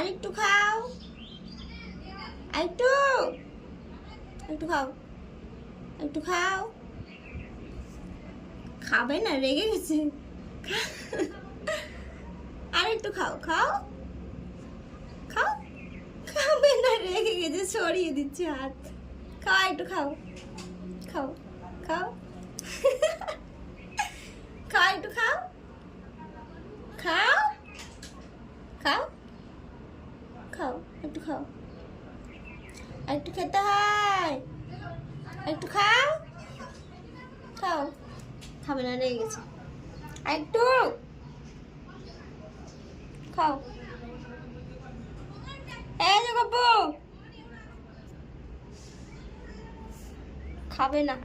একটু খাও, একটু একটু খাও, একটু খাও। খাবে না, রেগে গেছে। আর একটু খাও, খাও খাও। খাবে না, রেগে গেছে, সরিয়ে দিচ্ছে হাত। খাও, একটু খাও, খাও খাও। খাও, একটু খাও, খাও খাও খাও, একটু খাও। একটু খেতে হয়, একটু খাও, খাও। খাবে না, রেগে গেছে। একটু খাও। এই যে গপ্পু, খাবে না।